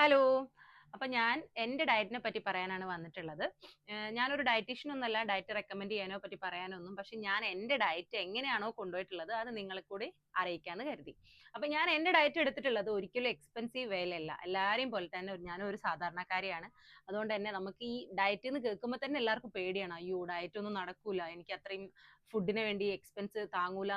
Hello. അപ്പൊ ഞാൻ എന്റെ ഡയറ്റിനെ പറ്റി പറയാനാണ് വന്നിട്ടുള്ളത്. ഞാനൊരു ഡയറ്റീഷ്യൻ ഒന്നല്ല, ഡയറ്റ് റെക്കമെൻഡ് ചെയ്യാനോ പറ്റി പറയാനൊന്നും. പക്ഷെ ഞാൻ എന്റെ ഡയറ്റ് എങ്ങനെയാണോ കൊണ്ടുപോയിട്ടുള്ളത് അത് നിങ്ങളെ കൂടി അറിയിക്കാന്ന് കരുതി. അപ്പൊ ഞാൻ എന്റെ ഡയറ്റ് എടുത്തിട്ടുള്ളത് ഒരിക്കലും എക്സ്പെൻസീവ് വേലയല്ല. എല്ലാരെയും പോലെ തന്നെ ഞാനും ഒരു സാധാരണക്കാരിയാണ്. അതുകൊണ്ട് തന്നെ നമുക്ക് ഈ ഡയറ്റ് എന്ന് കേൾക്കുമ്പോൾ തന്നെ എല്ലാവർക്കും പേടിയാണ്. അയ്യോ, ഡയറ്റ് ഒന്നും നടക്കൂല, എനിക്ക് അത്രയും ഫുഡിന് വേണ്ടി എക്സ്പെൻസ് താങ്ങൂല.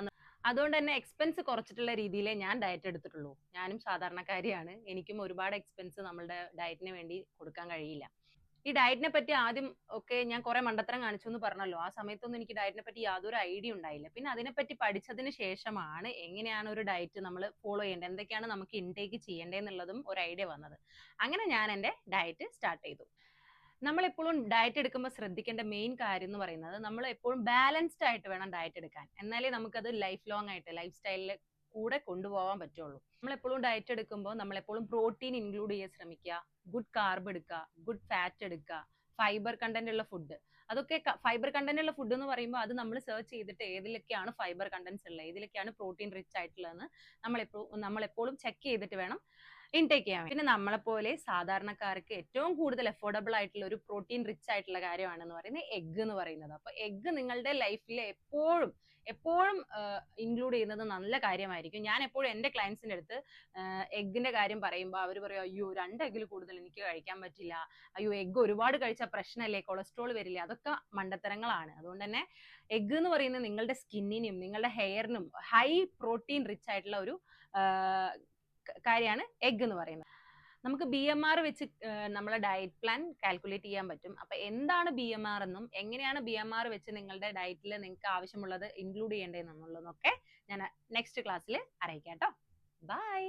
അതുകൊണ്ട് തന്നെ എക്സ്പെൻസ് കുറച്ചിട്ടുള്ള രീതിയിലേ ഞാൻ ഡയറ്റ് എടുത്തിട്ടുള്ളൂ. ഞാനും സാധാരണക്കാരിയാണ്. എനിക്കും ഒരുപാട് എക്സ്പെൻസ് നമ്മളുടെ ഡയറ്റിന് വേണ്ടി കൊടുക്കാൻ കഴിയില്ല. ഈ ഡയറ്റിനെ പറ്റി ആദ്യം ഒക്കെ ഞാൻ കുറെ മണ്ടത്തരം കാണിച്ചു എന്ന് പറഞ്ഞല്ലോ. ആ സമയത്തൊന്നും എനിക്ക് ഡയറ്റിനെ പറ്റി യാതൊരു ഐഡിയ ഉണ്ടായില്ല. പിന്നെ അതിനെപ്പറ്റി പഠിച്ചതിന് ശേഷമാണ് എങ്ങനെയാണ് ഒരു ഡയറ്റ് നമ്മൾ ഫോളോ ചെയ്യേണ്ടത്, എന്തൊക്കെയാണ് നമുക്ക് ഇൻടേക്ക് ചെയ്യേണ്ടതെന്നുള്ളതും ഒരു ഐഡിയ വന്നത്. അങ്ങനെ ഞാൻ എൻ്റെ ഡയറ്റ് സ്റ്റാർട്ട് ചെയ്തു. നമ്മൾ എപ്പോഴും ഡയറ്റ് എടുക്കുമ്പോൾ ശ്രദ്ധിക്കേണ്ട മെയിൻ കാര്യം എന്ന് പറയുന്നത് നമ്മൾ എപ്പോഴും ബാലൻസ്ഡ് ആയിട്ട് വേണം ഡയറ്റ് എടുക്കാൻ. എന്നാലേ നമുക്കത് ലൈഫ് ലോങ് ആയിട്ട് ലൈഫ് സ്റ്റൈലിൽ കൂടെ കൊണ്ടുപോകാൻ പറ്റുള്ളൂ. നമ്മൾ എപ്പോഴും ഡയറ്റ് എടുക്കുമ്പോൾ നമ്മൾ എപ്പോഴും പ്രോട്ടീൻ ഇൻക്ലൂഡ് ചെയ്യാൻ ശ്രമിക്കുക, ഗുഡ് കാർബ് എടുക്കുക, ഗുഡ് ഫാറ്റ് എടുക്കുക, ഫൈബർ കണ്ടന്റ് ഉള്ള ഫുഡ്. അതൊക്കെ ഫൈബർ കണ്ടന്റ് ഉള്ള ഫുഡ് എന്ന് പറയുമ്പോൾ അത് നമ്മൾ സെർച്ച് ചെയ്തിട്ട് ഏതിലൊക്കെയാണ് ഫൈബർ കണ്ടന്റ്സ് ഉള്ളത്, ഏതിലൊക്കെയാണ് പ്രോട്ടീൻ റിച്ച് ആയിട്ടുള്ളതെന്ന് നമ്മളെപ്പോഴും ചെക്ക് ചെയ്തിട്ട് വേണം ഇൻടേക്ക് ചെയ്യാൻ. പിന്നെ നമ്മളെപ്പോലെ സാധാരണക്കാർക്ക് ഏറ്റവും കൂടുതൽ അഫോർഡബിൾ ആയിട്ടുള്ള ഒരു പ്രോട്ടീൻ റിച്ച് ആയിട്ടുള്ള കാര്യമാണെന്ന് പറയുന്നത് എഗ്ഗ് എന്ന് പറയുന്നത്. അപ്പൊ എഗ്ഗ് നിങ്ങളുടെ ലൈഫിൽ എപ്പോഴും എപ്പോഴും ഇൻക്ലൂഡ് ചെയ്യുന്നത് നല്ല കാര്യമായിരിക്കും. ഞാൻ എപ്പോഴും എൻ്റെ ക്ലയൻസിന്റെ അടുത്ത് എഗ്ഗിന്റെ കാര്യം പറയുമ്പോൾ അവർ പറയും, അയ്യോ 2 എഗ്ഗിൽ കൂടുതൽ എനിക്ക് കഴിക്കാൻ പറ്റില്ല, അയ്യോ എഗ്ഗ് ഒരുപാട് കഴിച്ചാൽ പ്രശ്നമല്ലേ, കൊളസ്ട്രോൾ വരില്ലേ. അതൊക്കെ മണ്ടത്തരങ്ങളാണ്. അതുകൊണ്ട് തന്നെ എഗ്ഗ് എന്ന് പറയുന്നത് നിങ്ങളുടെ സ്കിന്നിനും നിങ്ങളുടെ ഹെയറിനും ഹൈ പ്രോട്ടീൻ റിച്ച് ആയിട്ടുള്ള ഒരു കാര്യമാണ് എഗ്ഗ് എന്ന് പറയുന്നത്. നമുക്ക് BMR വെച്ച് നമ്മളെ ഡയറ്റ് പ്ലാൻ കാൽക്കുലേറ്റ് ചെയ്യാൻ പറ്റും. അപ്പൊ എന്താണ് BMR എന്നും എങ്ങനെയാണ് BMR വെച്ച് നിങ്ങളുടെ ഡയറ്റിൽ നിങ്ങൾക്ക് ആവശ്യമുള്ളത് ഇൻക്ലൂഡ് ചെയ്യേണ്ടതെന്നുള്ളതൊക്കെ ഞാൻ നെക്സ്റ്റ് ക്ലാസ്സിൽ അറിയിക്കാം കേട്ടോ. ബൈ.